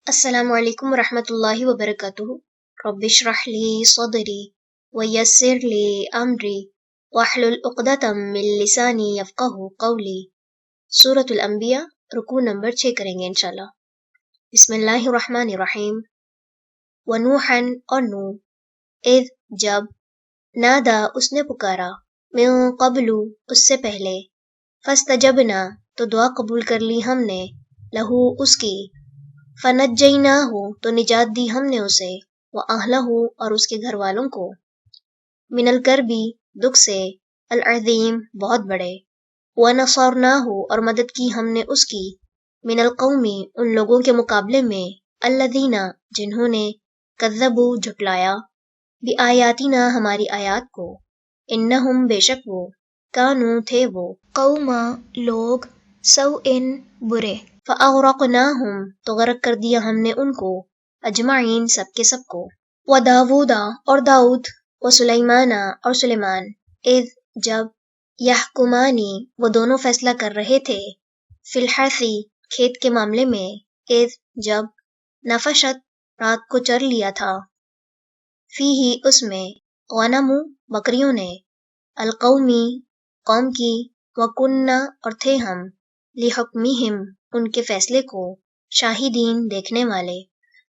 अस्सलामु अलैकुम वरहमतुल्लाहि वबरकातुहू। रब्बि इश्रह ली सदरी वयस्सिर ली अमरी वहलुल उक़दतम मिन लिसानी यफ़क़हू क़ौली। सूरतुल अंबिया रुकू नंबर 6 करेंगे इंशाल्लाह। बिस्मिल्लाहिर्रहमानिर्रहीम। व नूहन और नूह इज़ जब नादा उसने पुकारा मिन क़ब्लु उससे पहले फ़स्तजबना तो दुआ कबूल कर ली हमने लहू उसकी फ़नज्जयनाहु तो निजात दी हमने उसे व अहलहु और उसके घर वालों को मिनल करबी दुख से अल अज़ीम बहुत बड़े व नसरनाहु और मदद की हमने उसकी मिनल कौमी उन लोगों के मुकाबले में अल्लज़ीना जिन्होंने कज़्ज़बू झुटलाया बि आयातिना हमारी आयात को इन्नहुम बेशक वो कानू थे वो कौमा लोग सौ इन बुरे फ़अग़रक़नाहुम तो गरक कर दिया हमने उनको अजमाइन सबके सबको व दाऊदा और दाऊद व सुलेमाना और सुलेमान इज़ जब यहकुमानी वो दोनों फैसला कर रहे थे फिल हर्सी खेत के मामले में इज़ जब नफशत रात को चर लिया था फीही उसमें गनमु बकरियों ने अलकौमी कौम की वकुन्ना और थे हम लिहुक्मिहिम उनके फैसले को शाहिदीन देखने वाले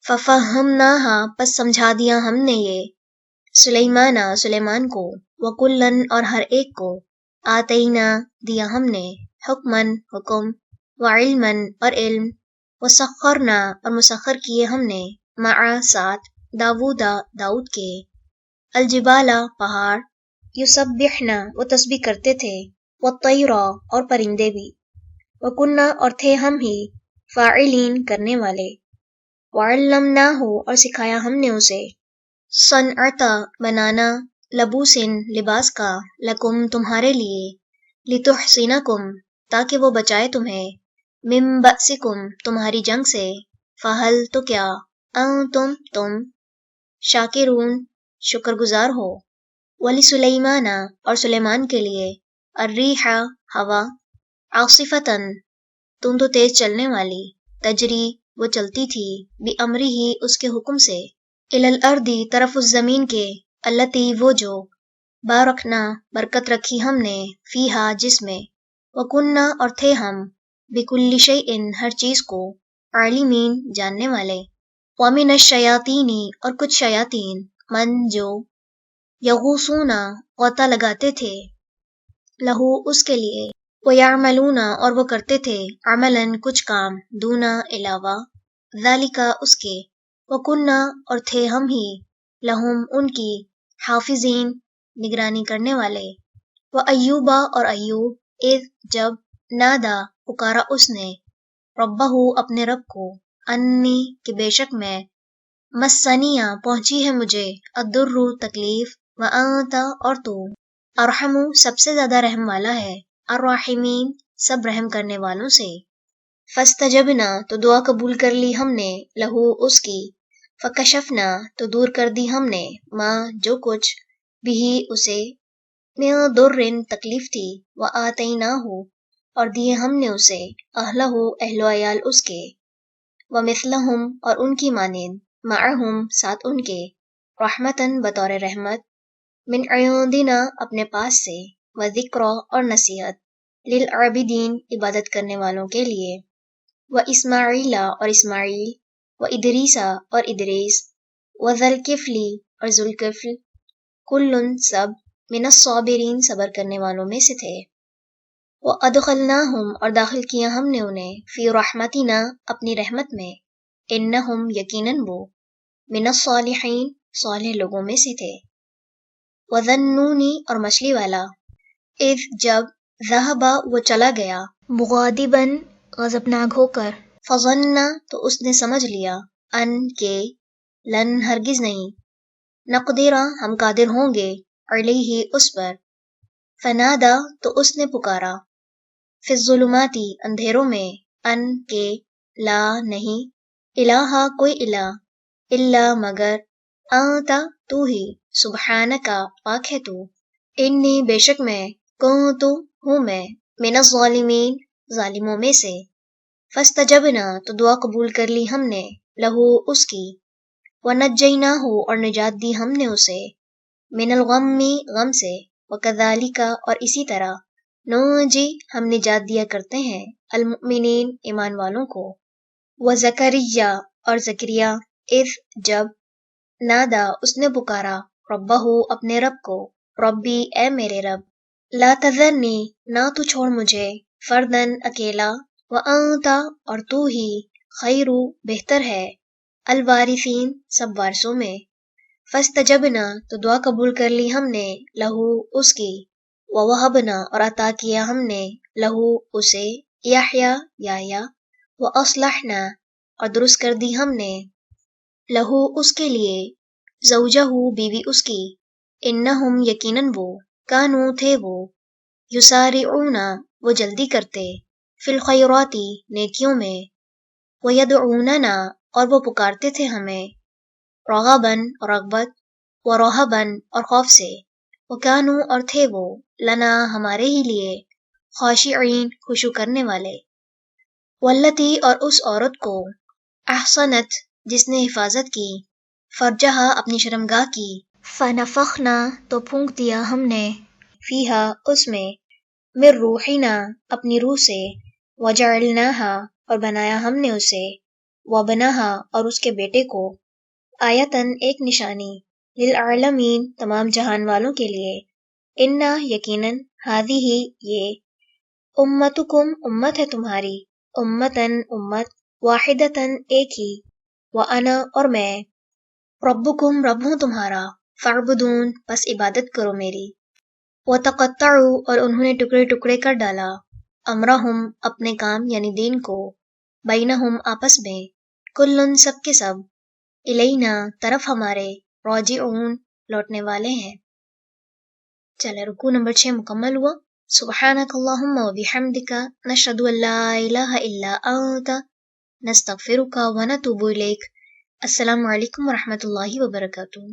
फ़फ़हमनाहा पस समझा दिया हमने ये सुलेमाना सुलेमान को वकुल्लन और हर एक को आतईना दिया हमने हुक्मन हुक्म व इल्मन और इल्म व सख्खरना और मुसख्खर किए हमने मआ साथ दाऊदा दाऊद के अलजिबाला पहाड़ युसब्बिहना वो तस्बीह करते थे व तैरा और परिंदे भी व कुन्ना और थे हम ही फ़ाइलीन करने वाले वअल्लमनाहु और सिखाया हमने उसे सनअता बनाना लबूसिन लिबास का लकुम तुम्हारे लिए लितुहसिनकुम ताकि वो बचाए तुम्हें मिम बअसिकुम तुम्हारी जंग से फ़हल तो क्या तुम शाकिरून शुक्रगुजार हो वली सुलेमाना और सुलेमान के लिए अर्रीहा हवा आसिफतन तुम तो तेज चलने वाली तजरी वो चलती थी बि अमरी ही उसके हुक्म से इलल अर्दी तरफ उस जमीन के अल्लती वो जो बारकना बरकत रखी हमने फीहा जिसमें वकुन्ना और थे हम बिकुल्ली शैइन हर चीज को आलिमीन जानने वाले वमिन शयातीनी और कुछ शयातीन मन जो यगूसूना गौता लगाते थे लहू उसके लिए वो यामलूना और वो करते थे अमलन कुछ काम दूना अलावा ज़ालिका उसके वकुन्ना और थे हम ही लहुम उनकी हाफिजीन निगरानी करने वाले व अय्यूबा और अय्यूब इज़ जब नादा पुकारा उसने रब्बहू अपने रब को अन्नी कि बेशक मैं मस्सनिया पहुंची है मुझे अद्दुर्रु तकलीफ व अंता और तू अरहमु सबसे ज्यादा रहम वाला है अर्राहिमीन सब रहम करने वालों से फस्तजबना तो दुआ कबूल कर ली हमने लहू उसकी फकशफना तो दूर कर दी हमने माँ जो कुछ बिही उसे में दुर्रिन तकलीफ थी व आतईनाहु और दिए हमने उसे अहलहु अहलो अयाल उसके व मिसलहुम और उनकी मानेंद माअहुम साथ उनके रहमतन बतौर रहमत मिन अयोदिना अपने पास से व ज़िक्रा और नसीहत लिल आबिदीन इबादत करने वालों के लिए व इस्माईला और इस्माईल व इदरीसा और इदरीस व ज़ुल्किफ्ली और ज़ुल्किफ्ल कुल्लुन सब मिनस साबिरीन सबर करने वालों में से थे व अदखलनाहुम और दाखिल किया हमने उन्हें फी रहमतिना अपनी रहमत में इन्नहुम यकीनन वो मिनस सालिहीन सालेह लोगों में से थे व ज़न्नूनी और मछली वाला इज़ जब ज़हबा वो चला गया मुगादिबन गज़बनाक होकर फ़ज़न्ना तो उसने समझ लिया अन के लन हरगिज नहीं नक़दिरा हम कादिर होंगे अलैहि उस पर फ़नादा तो उसने पुकारा फ़िज़्ज़ुलुमाती अंधेरों में अन के ला नहीं इलाहा कोई इला इल्ला मगर आंता तू ही सुबहानका पाक है तू इन्नी बेशक मैं कुन्तु हूँ मैं मिनज़ ज़ालिमीन ज़ालिमों में से फस्तजबना तो दुआ कबूल कर ली हमने लहू उसकी, वनज्जयनाहु और निजात दी हमने उसे, मिनल गम्मी गम से, वकज़ालिका और इसी तरह, नूजी हम निजात दिया करते हैं, अलमुमिनीन ईमान वालों को, व ज़करिया और ज़करिया, इज़ जब, नादा उसने पुकारा, रब्बहू अपने रब को, रब्बी ए मेरे रब, ला तज़रनी ना तू छोड़ मुझे, फर्दन अकेला, व अंता और तू ही, खैरू बेहतर है, अलवारिसीन सब वारसों में, फस्तजबना तो दुआ कबूल कर ली हमने, लहू उसकी, व वहबना और अता किया हमने, लहू उसे, याहया, व अस्लहना और दुरुस्त कर दी हमने, लहू उसके लिए, ज़ौजहू बीवी उसकी, इन्नहुम यकीनन वो, कानू थे वो, युसारिऊना वो जल्दी करते, फिल खैराती नेकियों में, व यदऊनना और वो पुकारते थे हमें, रग़बन और रग़बत, व रहबन और खौफ से, व कानू और थे वो, लना हमारे ही लिए, खाशिईन खुशू करने वाले, वल्लती और उस औरत को, अहसनत जिसने हिफाजत की, फरजहा अपनी शर्मगाह की, फनफखना तो फूंक दिया हमने, फीहा उसमें, मिर रूहिना अपनी रूह से, वजअलनाहा और बनाया हमने उसे, वबनाहा और उसके बेटे को, आयतन एक निशानी, लिलआलमीन तमाम जहान वालों के लिए, इन्ना यकीनन हादिही ये, उम्मतुकुम उम्मत है तुम्हारी, उम्मतन उम्मत, वाहिदतन एक ही, व अना और मैं, रब्बुकुम रब हूँ तुम्हारा, फअबुदून बस इबादत करो मेरी, व तक़त्तअू और उन्होंने टुकड़े टुकड़े कर डाला, अमरहुम अपने काम यानी दीन को, बैनहुम आपस में, कुल्लुन सब के सब, इलैना तरफ हमारे, राजिऊन लौटने वाले हैं। चले रुकू नंबर 6 मुकम्मल हुआ। सुब्हानक अल्लाहुम्मा व बिहम्दिका नशहदु अल्ला इलाहा इल्ला अंता नस्तगफिरुका व नतूबु इलैक। अस्सलामु अलैकुम व रहमतुल्लाहि व बरकातुहू।